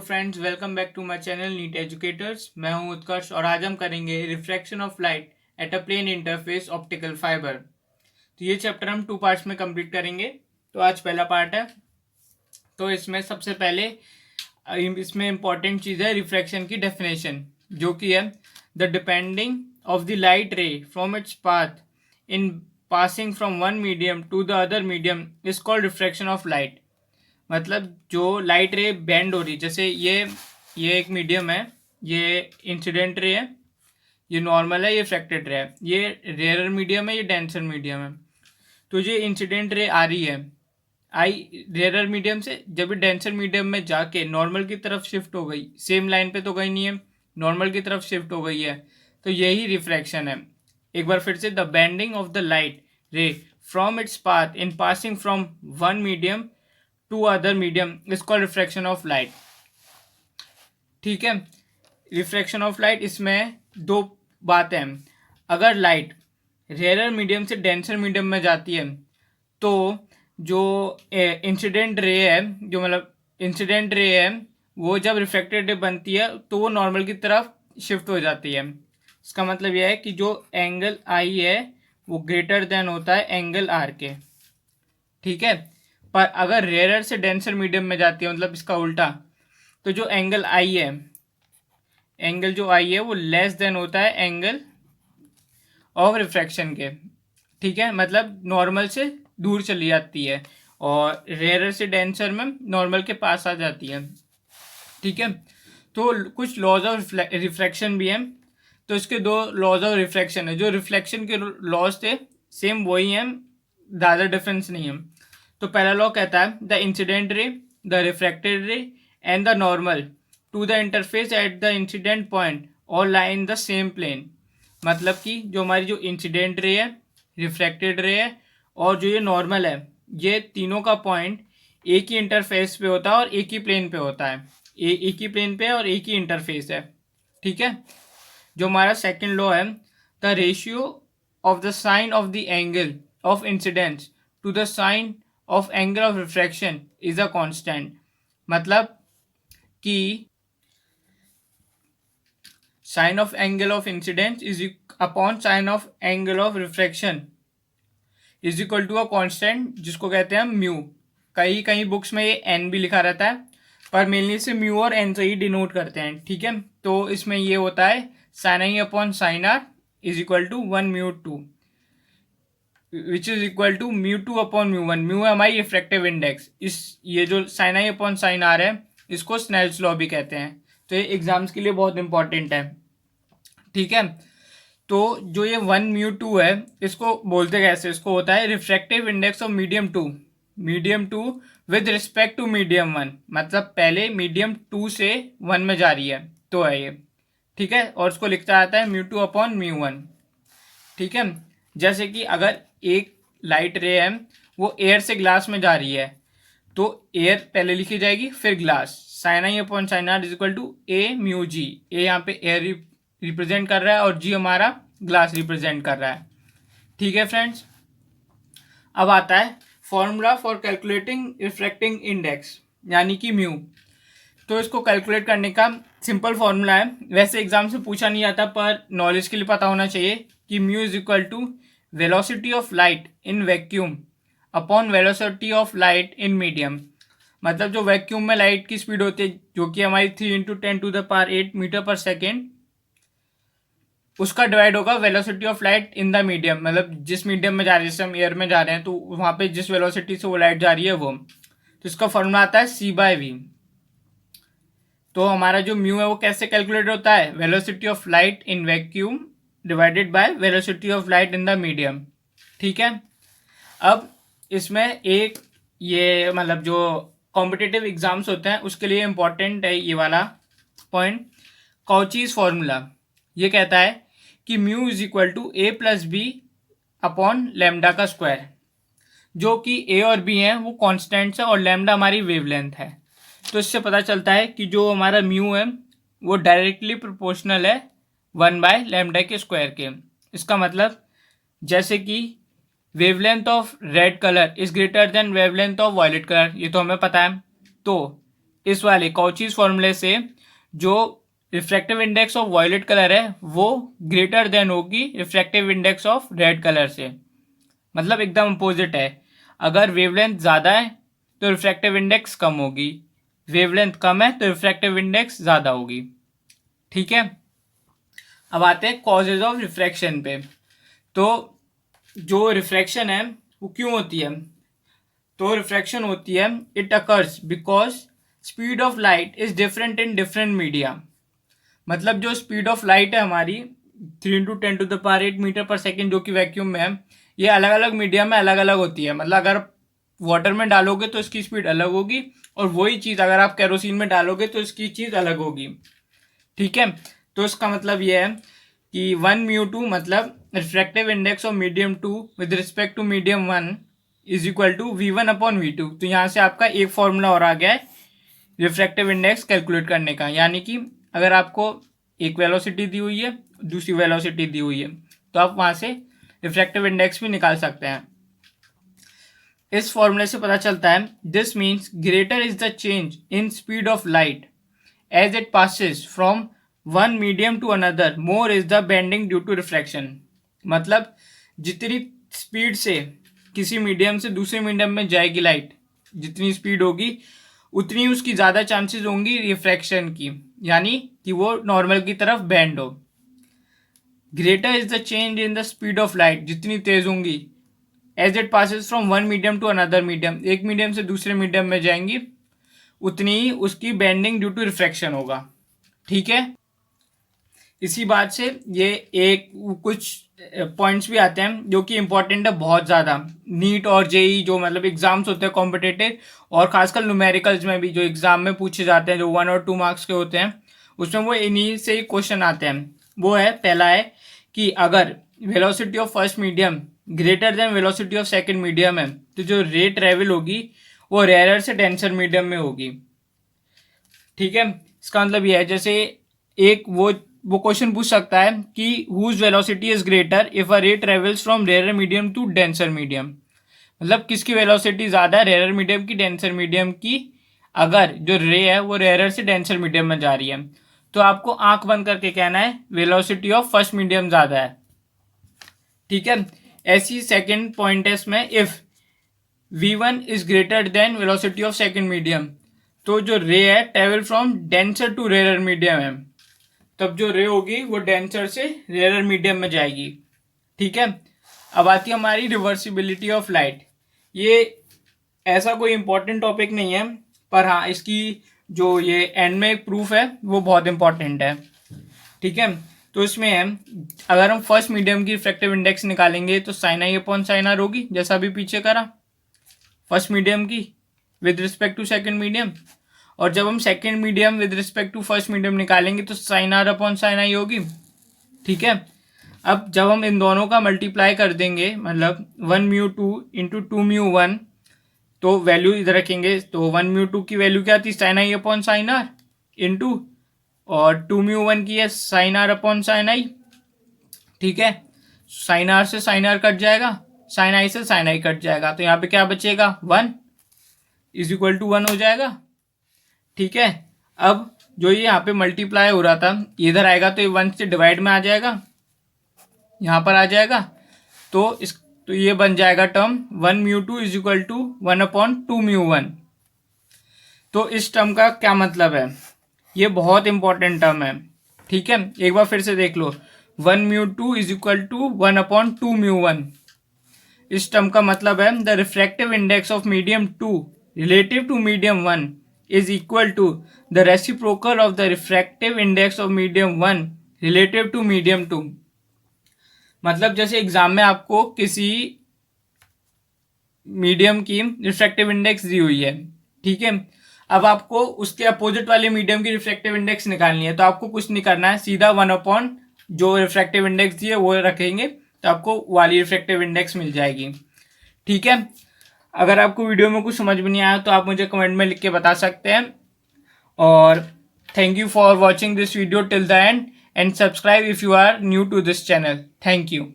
Friends, welcome back to my channel NEET educators. मैं हूं उत्कर्ष और आज हम करेंगे refraction of light at a plane interface optical fibre. तो ये चैप्टर हम 2 पार्ट्स में कंप्लीट करेंगे। तो आज पहला पार्ट है। तो इसमें सबसे पहले इसमें इंपॉर्टेंट चीज़ है रिफ्रैक्शन की डेफिनेशन, जो कि है the depending of the light ray from its path in passing from one medium to the other medium is called refraction of light. मतलब जो लाइट रे बेंड हो रही, जैसे ये एक मीडियम है, ये इंसिडेंट रे है, ये नॉर्मल है, ये रिफ्रैक्टेड रे है, ये रेयर मीडियम है, ये डेंसर मीडियम है। तो ये इंसिडेंट रे आ रही है, आई रेयर मीडियम से, जब ये डेंसर मीडियम में जाके नॉर्मल की तरफ शिफ्ट हो गई, सेम लाइन पे तो गई नहीं है, नॉर्मल की तरफ शिफ्ट हो गई है, तो यही रिफ्रैक्शन है। एक बार फिर से, the bending of the light ray from its path in passing from one medium to other medium is called refraction of light. ठीक है, रिफ्रैक्शन ऑफ लाइट इसमें दो बातें हैं। अगर लाइट रेयर मीडियम से डेंसर मीडियम में जाती है तो जो इंसिडेंट रे है, जो मतलब इंसिडेंट रे है, वो जब रिफ्रैक्टेड रे बनती है तो वो नॉर्मल की तरफ शिफ्ट हो जाती है। इसका मतलब यह है कि जो एंगल आई है वो ग्रेटर देन होता है एंगल आर के। ठीक है, पर अगर रेयर से डेंसर मीडियम में जाती है, मतलब इसका उल्टा, तो जो एंगल आई है, एंगल जो आई है वो लेस देन होता है एंगल ऑफ रिफ्रैक्शन के। ठीक है, मतलब नॉर्मल से दूर चली जाती है और रेयर से डेंसर में नॉर्मल के पास आ जाती है। ठीक है, तो कुछ लॉज ऑफ रिफ्रैक्शन भी हैं। तो इसके दो लॉज ऑफ रिफ्रैक्शन है। जो रिफ्लेक्शन के लॉज थे सेम वही हैं, ज़्यादा डिफरेंस नहीं है। तो पहला लॉ कहता है the incident ray, the refracted ray and the normal to the interface at the incident point और lie in the same plane. मतलब कि जो हमारी जो इंसिडेंट रे है, रिफ्रैक्टेड रे है और जो ये नॉर्मल है, ये तीनों का पॉइंट एक ही इंटरफेस पे होता है और एक ही प्लेन पे होता है। एक ही प्लेन पे और एक ही इंटरफेस है। ठीक है, जो हमारा सेकंड लॉ है, the ratio of the sine of the angle of incidence to the sine of angle of refraction is a constant. मतलब कि sine of angle of incidence is upon sine of angle of refraction is equal to a constant, जिसको कहते हैं mu. कई कई books में ये N भी लिखा रहता है, पर मेनली से म्यू और एन से ही डिनोट करते हैं। ठीक है, तो इसमें ये होता है sine I upon sine R is equal to 1 mu 2 which is equal to mu 2 upon mu 1। Mu है हमारी रिफ्रैक्टिव इंडेक्स। इस ये जो sine I upon sine R है, इसको स्नेल्स लॉ भी कहते हैं। तो ये एग्जाम्स के लिए बहुत इंपॉर्टेंट है। ठीक है, तो जो ये 1 म्यू 2 है, इसको बोलते कैसे, इसको होता है refractive index of medium two with respect to medium 1। मतलब पहले मीडियम 2 से 1 में जा रही है तो है ये। ठीक है, और उसको लिखता जाता है म्यू 2 अपॉन म्यू 1। ठीक है, जैसे कि अगर एक लाइट रे है, वो एयर से ग्लास में जा रही है, तो एयर पहले लिखी जाएगी फिर glass. Sine I upon sine R is equal to A mu G. A यहाँ पे एयर रिप्रेजेंट कर रहा है और जी हमारा ग्लास रिप्रेजेंट कर रहा है। ठीक है फ्रेंड्स, अब आता है formula for calculating refracting index, यानी कि म्यू। तो इसको कैलकुलेट करने का सिंपल फॉर्मूला है, वैसे एग्जाम से पूछा नहीं आता पर नॉलेज के लिए पता होना चाहिए कि mu is equal to velocity of light in vacuum upon velocity of light in medium. मतलब जो वैक्यूम में लाइट की स्पीड होती है, जो कि हमारी 3 × 10⁸ मीटर पर सेकेंड, उसका डिवाइड होगा velocity of light in the medium. मतलब जिस मीडियम में जा रही है, जैसे हम एयर में जा रहे हैं तो वहाँ पे जिस वेलोसिटी से वो लाइट जा रही है वो, तो इसका फॉर्मूला आता है C/V। तो हमारा जो म्यू है वो कैसे कैलकुलेट होता है, velocity of light in vacuum divided by velocity of light in the medium. ठीक है, अब इसमें एक ये मतलब जो कॉम्पिटिटिव एग्जाम्स होते हैं उसके लिए इम्पॉर्टेंट है ये वाला पॉइंट, कॉचीज फॉर्मूला। ये कहता है कि mu is equal to A plus B upon lambda का स्क्वायर, जो कि ए और बी हैं वो कॉन्स्टेंट्स है और लेमडा हमारी वेवलेंथ है। तो इससे पता चलता है कि जो हमारा म्यू है वो डायरेक्टली प्रोपोर्शनल है 1/λ के स्क्वायर के। इसका मतलब जैसे कि wavelength of red colour is greater than wavelength of violet colour, ये तो हमें पता है। तो इस वाले कॉचीज फॉर्मूले से जो refractive index of violet colour है वो ग्रेटर देन होगी refractive index of red colour से, मतलब एकदम अपोजिट है। अगर वेवलेंथ ज़्यादा है तो रिफ्रैक्टिव इंडेक्स कम होगी, वेवलेंथ कम है तो रिफ्रैक्टिव इंडेक्स ज़्यादा होगी। ठीक है, अब आते हैं कॉजेज ऑफ रिफ्रैक्शन पे। तो जो रिफ्रैक्शन है वो क्यों होती है? तो रिफ्रैक्शन होती है it occurs because speed of light is different in different media. मतलब जो स्पीड ऑफ लाइट है हमारी 3 × 10⁸ मीटर पर सेकेंड जो कि वैक्यूम में है, ये अलग अलग मीडिया में अलग अलग होती है। मतलब अगर वाटर में डालोगे तो इसकी स्पीड अलग होगी, और वही चीज़ अगर आप केरोसिन में डालोगे तो इसकी चीज़ अलग होगी। ठीक है, तो इसका मतलब ये है कि 1μ2 मतलब refractive index of medium 2 with respect to medium 1 is equal to V1/V2। तो यहाँ से आपका एक फॉर्मूला और आ गया है रिफ्रैक्टिव इंडेक्स कैलकुलेट करने का। यानी कि अगर आपको एक वेलोसिटी दी हुई है, दूसरी वेलोसिटी दी हुई है, तो आप वहाँ से रिफ्रैक्टिव इंडेक्स भी निकाल सकते हैं। इस फॉर्मूले से पता चलता है this means greater is the change in speed of light as it passes from one medium to another, more is the bending due to refraction. मतलब जितनी स्पीड से किसी मीडियम से दूसरे मीडियम में जाएगी लाइट, जितनी स्पीड होगी उतनी उसकी ज़्यादा चांसेस होंगी रिफ्रैक्शन की, यानी कि वो नॉर्मल की तरफ बेंड हो। Greater is the change in the speed of light, जितनी तेज होंगी as it passes from one medium to another medium, एक मीडियम से दूसरे मीडियम में जाएंगी, उतनी ही उसकी बेंडिंग ड्यू टू रिफ्रैक्शन होगा। ठीक है, इसी बात से ये एक कुछ पॉइंट्स भी आते हैं जो कि इंपॉर्टेंट है बहुत ज़्यादा। नीट और जेई जो मतलब एग्जाम्स होते हैं कॉम्पिटेटिव, और खासकर न्यूमेरिकल्स में भी जो एग्जाम में पूछे जाते हैं, जो 1 और 2 मार्क्स के होते हैं, उसमें वो इन्हीं से ही क्वेश्चन आते हैं। वो है, पहला है कि अगर velocity of first medium greater than velocity of second medium है तो जो रे ट्रेवल होगी वो रेयर से डेंसर मीडियम में होगी। ठीक है, इसका मतलब ये है, जैसे एक वो क्वेश्चन पूछ सकता है कि whose velocity is greater if a ray travels from rare medium to denser medium. मतलब किसकी वेलोसिटी ज़्यादा है, रेयर मीडियम की डेंसर मीडियम की, अगर जो रे है वो रेयर से डेंसर मीडियम में जा रही है। तो आपको आंख बंद करके कहना है वेलोसिटी ऑफ फर्स्ट मीडियम ज़्यादा है। ठीक है, ऐसी सेकेंड पॉइंट है इसमें, if V1 is greater than velocity of second medium, तो जो रे है travel from denser to rarer medium है, तब जो रे होगी वो डेंसर से रेयर मीडियम में जाएगी। ठीक है, अब आती है हमारी रिवर्सिबिलिटी ऑफ लाइट। ये ऐसा कोई इंपॉर्टेंट टॉपिक नहीं है, पर हाँ इसकी जो ये एंड में एक प्रूफ है वो बहुत इंपॉर्टेंट है। ठीक है, तो इसमें है अगर हम फर्स्ट मीडियम की रिफ्रैक्टिव इंडेक्स निकालेंगे तो sin i/sin r होगी, जैसा अभी पीछे करा फर्स्ट मीडियम की with respect to second medium, और जब हम second medium with respect to first medium निकालेंगे तो sin r/sin i होगी। ठीक है, अब जब हम इन दोनों का मल्टीप्लाई कर देंगे, मतलब 1μ2 इंटू 2μ1, तो वैल्यू इधर रखेंगे, तो 1μ2 की वैल्यू क्या थी sin i/sin r इंटू, और 2μ1 की है sin r/sin i। ठीक है, sin r से sin r कट जाएगा, sin i से sin i कट जाएगा, तो यहाँ पे क्या बचेगा 1 इज इक्वल टू 1 हो जाएगा। ठीक है, अब जो ये यहाँ पे मल्टीप्लाई हो रहा था इधर आएगा तो ये 1 से डिवाइड में आ जाएगा, यहाँ पर आ जाएगा, तो ये बन जाएगा टर्म 1μ2 इज इक्वल टू 1/2μ1। तो इस टर्म का क्या मतलब है, ये बहुत इंपॉर्टेंट टर्म है। ठीक है, एक बार फिर से देख लो, 1μ2 इज इक्वल टू 1/2μ1। इस टर्म का मतलब है the refractive index of medium 2 relative to medium 1 is equal to the reciprocal of the refractive index of medium 1 relative to medium 2। मतलब जैसे एग्जाम में आपको किसी मीडियम की रिफ्रैक्टिव इंडेक्स दी हुई है, ठीक है, अब आपको उसके अपोजिट वाले मीडियम की रिफ्रैक्टिव इंडेक्स निकालनी है, तो आपको कुछ नहीं करना है, सीधा 1/ जो रिफ्रैक्टिव इंडेक्स दी है वो रखेंगे, तो आपको वाली रिफ्रैक्टिव इंडेक्स मिल जाएगी। ठीक है, अगर आपको वीडियो में कुछ समझ में नहीं आया तो आप मुझे कमेंट में लिख के बता सकते हैं। और thank you for watching this video till the end, and subscribe if you are new to this channel. Thank you.